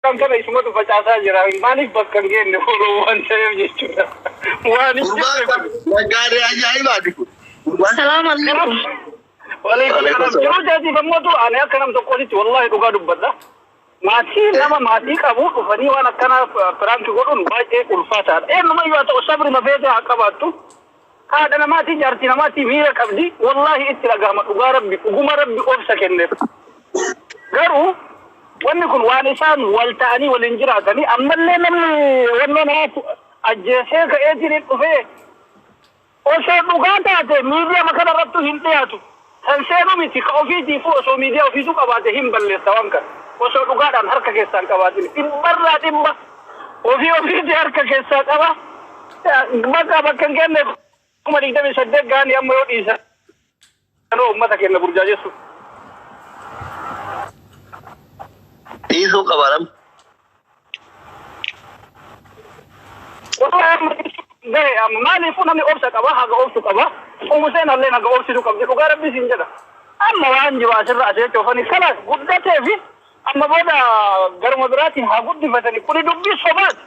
kan kana isuma tu facaasaa jira maaliif bakka hin geenne fuuloo waan ta'eef jechuudha. Waan nagaadee ajaa'ibaati kun. Salaam alaikum. Waalaikum salaam. Yeroo jaatiif ammoo ani akka nam tokkotti wallahi dhugaa dubbadha. Maatii nama maatii qabu dhufanii waan akkana piraanki godhuun baay'ee ulfaataadha. Eenyuma yoo ta'u sabri mafeete haa qabaattu. Haadha namaatii jaartii namaatii miira qabdi wallahi itti dhagahama dhugaa rabbi dhuguma rabbi obsa kenneef. Garuu wanni kun waan isaan wal ta'anii waliin jiraatanii ammallee namni wanni naaf ajjeesee ka'eetiin dhufee osoo dhugaa taate miidiyaa makana irratti hin dhiyaatu. San seenu miti ka ofiitiif osoo miidiyaa ofiitu qabaate hin balleessa waan kana. Osoo dhugaadhaan harka keessaan qabaatin dhibbarraa dhibba ofiitii harka keessaa qaba. Bakka hin kenneef kuma 28 gaanii amma yoo dhiisa. Kanoo uummata keenya burjaajessu. Dhiisuu qabaadhaan. Maaliifuu namni obsa qaba haga obsu qaba. Umuseen allee haga obsitu qabdi dhugaa rabbi siin jedha. Amma waan jiru asirra asee coofanii kalaas guddatee fi amma booda garuma biraatiin haa guddifatanii kuni dubbii sobaati.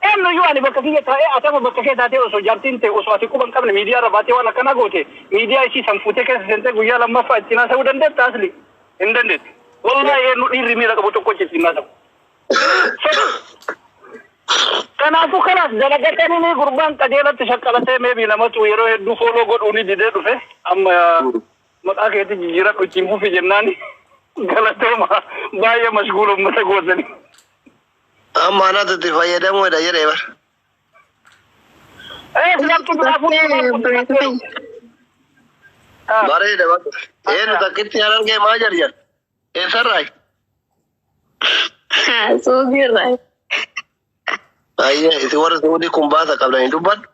Eenyuyyuu ani bakka kiyya taa'ee atama bakka kee taatee osoo jaartiin ta'e osoo ati quban qabne miidiyaa irra baatee waan akkana goote miidiyaa ishii san fuutee keessa seentee guyyaa lammaffaa ittiin haasa'uu dandeetta asli hin dandeetti. Wallahi eenyu dhiirri miira qabu tokko ittiin haasa'u. Kanaafuu kanaaf dalagatanii gurbaan qajeelatti shaqqalatee meebii namatu yeroo hedduu fooloo godhuuni didee dhufe amma maqaa keetti jijjiiradhu ittiin fufi jennaani galatooma baay'ee mashguula uummata gootanii. Amma anatu itti fayyadamuudha jedhee bara. Bareeda bakka. Eenyu takkitti argee maa jarjar? Eessarraa? Suuqirraa. Baay'ee isin warra suudii kun baasa qabdanii dubbadhu.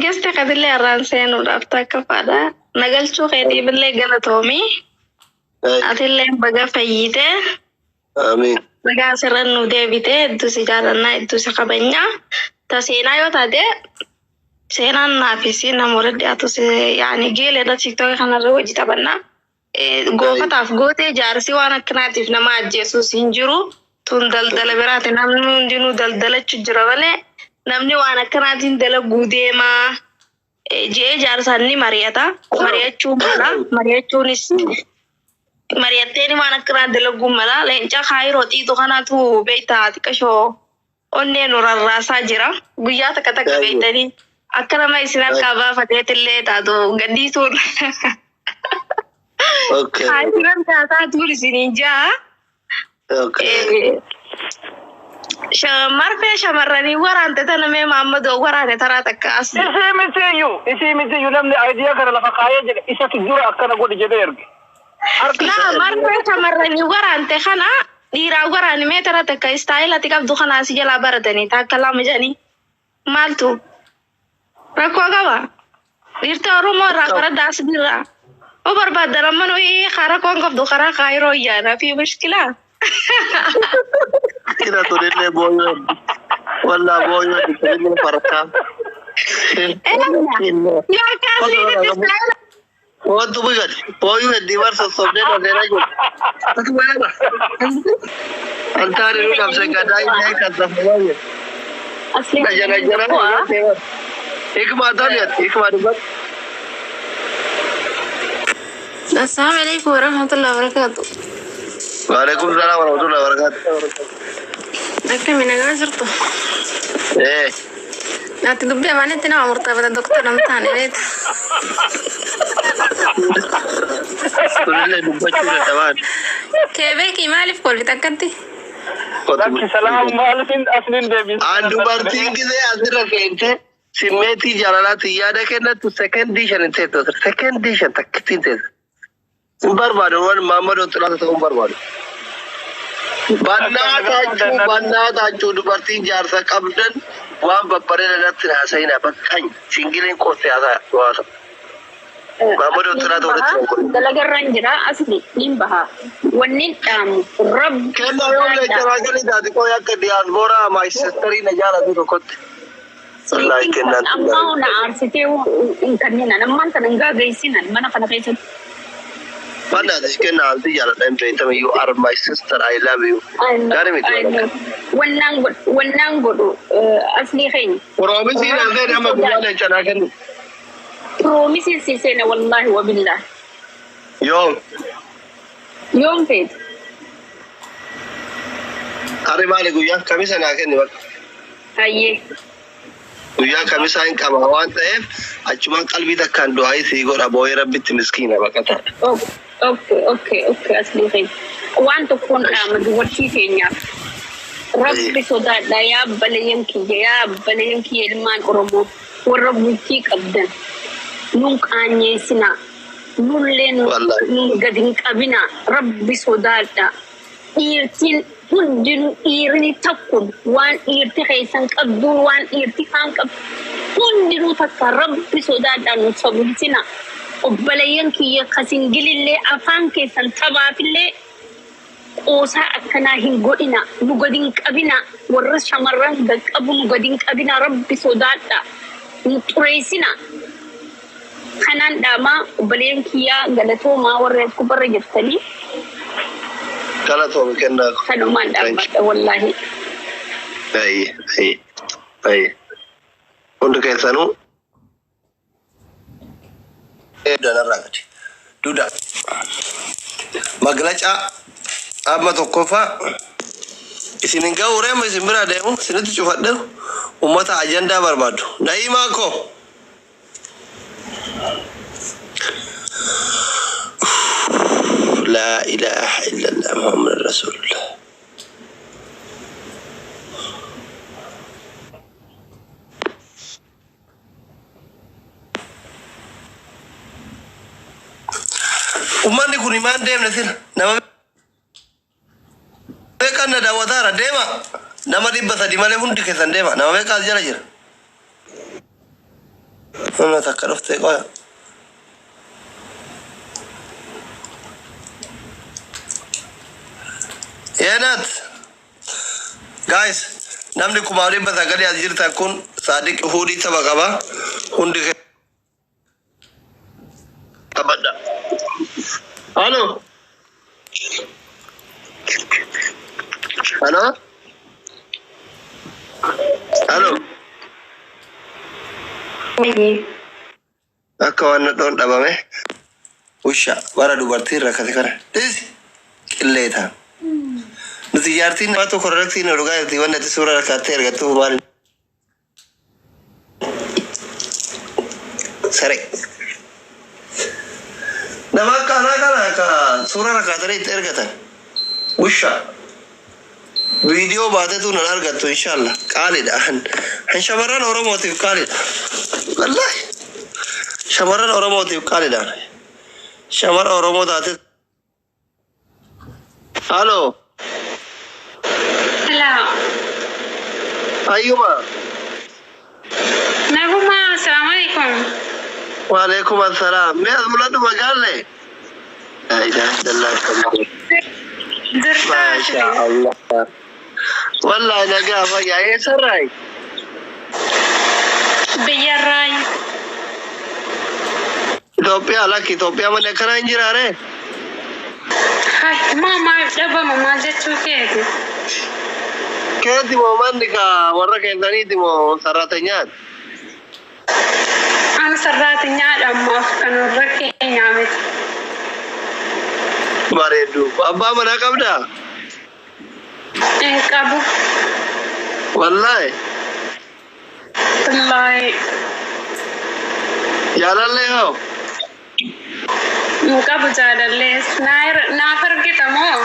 Gesta kabilee irraan seenuudhaaf takka faadha. Nagalchuu keetiifillee galatoomii. Atillee baga fayyitee. Amiin. Baga asirra nu deebitee hedduu si jaalannaa hedduu si kabajnaa. Ta seenaa yoo taate seenaan naafis namoota dhiyaatu yaani geela irra tiktookii kanarra hojii taphannaa. Goofataaf gootee jaarsi waan akkanaatiif nama ajjeesuus hin jiru. Tun daldala biraati namni hundinuu daldalachuu jira malee namni waan akkanaatiin dalaguu deemaa jee jaarsaan ni mari'ata. Mari'achuu mala mari'achuunis mari'atteen waan akkanaa dalaguu mala leenca kaayiroo xiixu kanaatu beektaa xiqqashoo onneen rarraasaa jira. Guyyaa takka takka beektanii akka nama isin harkaa baafateetillee taatu gaddiisuun. Kaayiraan taataa tuur isiniin jaa. Marfee shamarranii waraante tana mee Maammadoo waraane taraa takka as. Isii mitiyyuu namni aayidiyaa kana lafa kaayee jedhe isatu dura akkana godhi jedhee erge. Naa marfee shamarranii waraante kana dhiiraa waraane mee taraa takka istaayilatti qabdu kana si jalaa baratanii takka lama jedhanii maaltu rakkoo qaba dhiirta Oromoo irraa karaa daasbiirraa oo barbaadan amma nuyi karaa koon qabdu karaa kaayiroo iyyaanaa fi mushkilaa. Kira turile boyo. Wala boyo turile parka. Ya kasi ini saya. Oh tu bukan. Boyo diversos sobre la de rayo. Tu buena. Antara lu kam se gadai naik kata boyo. Asli. Jana. Ek baat lihat, ek baat. Assalamualaikum warahmatullahi wabarakatuh. Waalaikumsalam warahmatullahi wabarakatuh. Akka minagaa jirtu. Naati dubbii amaanitti nama murtaafata doktora namtaan ereeta. Kunillee dubbachuudha tabaan. Keebeekii maaliif kolfite akkatti? Lakki salaam maaliifin asliin deebisa. Aan dubartiin gisee asirra keente simmeetii jaalalaatti yaada kennattu sekendii shan teetu sekendii shan takkittiin teetu. Barbaadu waan Maammadoo xulaasa ta'uun barbaadu. Bannaa taachuu dubartiin jaarsa qabdan waan babbareeda irratti haasa'ina bakkaan singileen qottee haasa. Maammadoo xulaasa walitti dalagarraan jira asli niin baha. Wanni dhaamu rabbi. Kennaa yoo leecharaa galii taati qooyi akka diyaasbooraa maayisestarii na jaalatu tokkotti. Wallahi kennaan. Amma ona aarsitee hin kanneen ammaan kana hin gaaggeessinan mana kana keessatti. Mana tishke na alti jala time pe tame you are my sister I love you. Gari mi tu. Wannan gudu asli khain. Promise na de ama gumale chana kan. Promise si na wallahi wa billah. Yom pe. Are male guya kamisa na kan ni bak. Ayye. Guya kamisa in kama wan taif achuman qalbi dakkan do ay si gora boy rabbit miskina bakata. Okay asli khain. Wan to kun amad wati kenya. Rabbi soda ya balayanki ilman oromo warabuki qabdan. Nun kanye sina nullen nun gadin kabina rabbi sodalta irtin hundin irini takun wan irti khaysan qabdun wan irti kan qab hundin takka rabbi sodalta nun sabultina obalayanki ya kasingilille afan kesan tabafille osa akana hingodina nugodin kabina warra shamarran da qabu nugodin kabina rabbi sodalta nuturesina kanan dama balenki ya galato ma warre ku bar jiftali galato kenna kanu man da wallahi ay undu kay sanu da naragati duda maglacha amma to kofa isinin gawre mai simbira da mu sinatu cufadda ummata ajanda barbado naima ko لا إله إلا الله محمد رسول الله umani kuni man dem nasil nama beka na da wadara dema nama dibba di male hundi ke sandema nama beka jara jira ana takarofte ko Yenat guys namni kumari bata gadi ajirta kun sadiq hudi tabagaba hundi abada hello akawana don dabame usha bara dubarti rakati kare desi qilleta نتيجتي ناتو كوركتي نرجع تيوان نتسورة ركعتين ركعتو مال سري نما كنا سورة ركعتين تركعتين وشة فيديو بعده تو نرجع إن شاء الله قالد أهن شمران أورا موتيف قالد والله شمران أورا موتيف قالد أنا شمر أورا موتات هالو أيوة نعم السلام عليكم وعليكم السلام ما أزملت مقال لي لا إله إلا الله ما شاء الله والله أنا قاف يا سراي بيراي إثيوبيا لك إثيوبيا من كنا إنجراره هاي ماما دابا ماما جت كيف كيف ماما نكا ورا كيفاني تيمو سراتنيات أنا سراتنيات أما كانوا ركين عمت باريدو أبا منا كمدا إيه كابو والله يا لله هو كابو جادا ليس نافر كتامو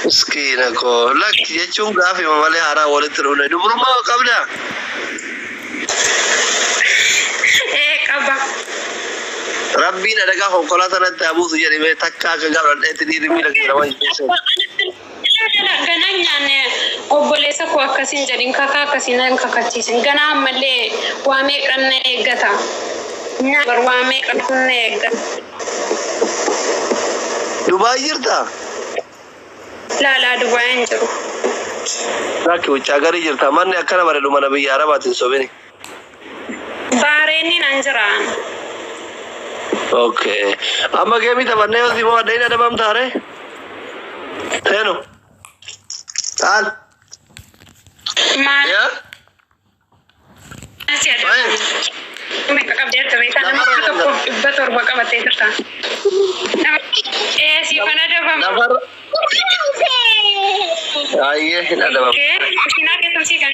مسكينكو لك يجون غافي مالي هارا ولترونه دبر ما كمدا إيه كابا ربي ندعى هون كلا تنا تابو سجاري में थक्का के गावल इतनी रिमी लगी रवाई से gananya ne obbolesa ko akasin jadin kaka kasina kakatisin gana malle wa me kanne gata nya bar wa me kanne gata Dubai jirta la dubai anjuru laki uchagari jirta manne akana bare dumana bi arabatin sobeni bareni nanjran اوكي اما جيمي تبني ودي ما ودينا ده بام تاري تانو تعال ما يا وين mereka kabur dari sana mereka betul bakal mati terus si mana ada bang نفر ايه هنا ده بام kusina kita sih kan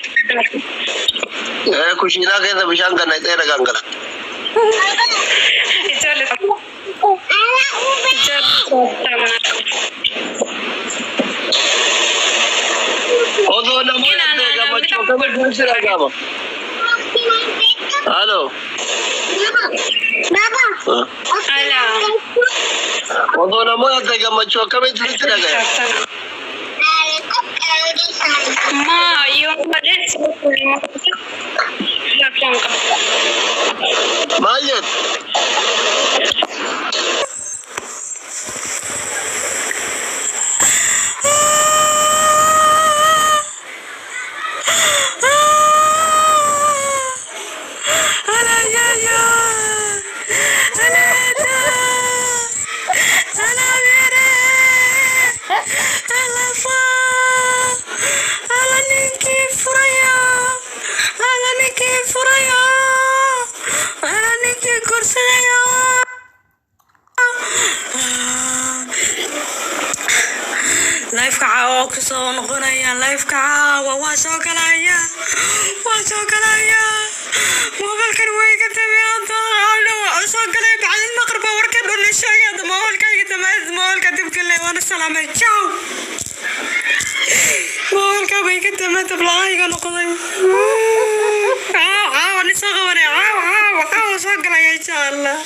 kushina كده بشان كان يتيرا كانغلا Odo namoy tega macho kami dusra gama. Hello. Baba. Hello. Odo namoy tega macho kami dusra gaya. Ma, yung palit. Mayat. لايف كعاوة كسون غنيا لايف كعاوة واسو كلايا موبايل كان ويك تبيان طالو واسو كلايا بعد المغرب وركب ولا شيء هذا موبايل كان يتمز موبايل كان تبكي لي وانا السلامة تشاو موبايل كان ويك تبيان تبلاي كانوا قضي عاو نسا غوري عاو سو كلايا ان شاء الله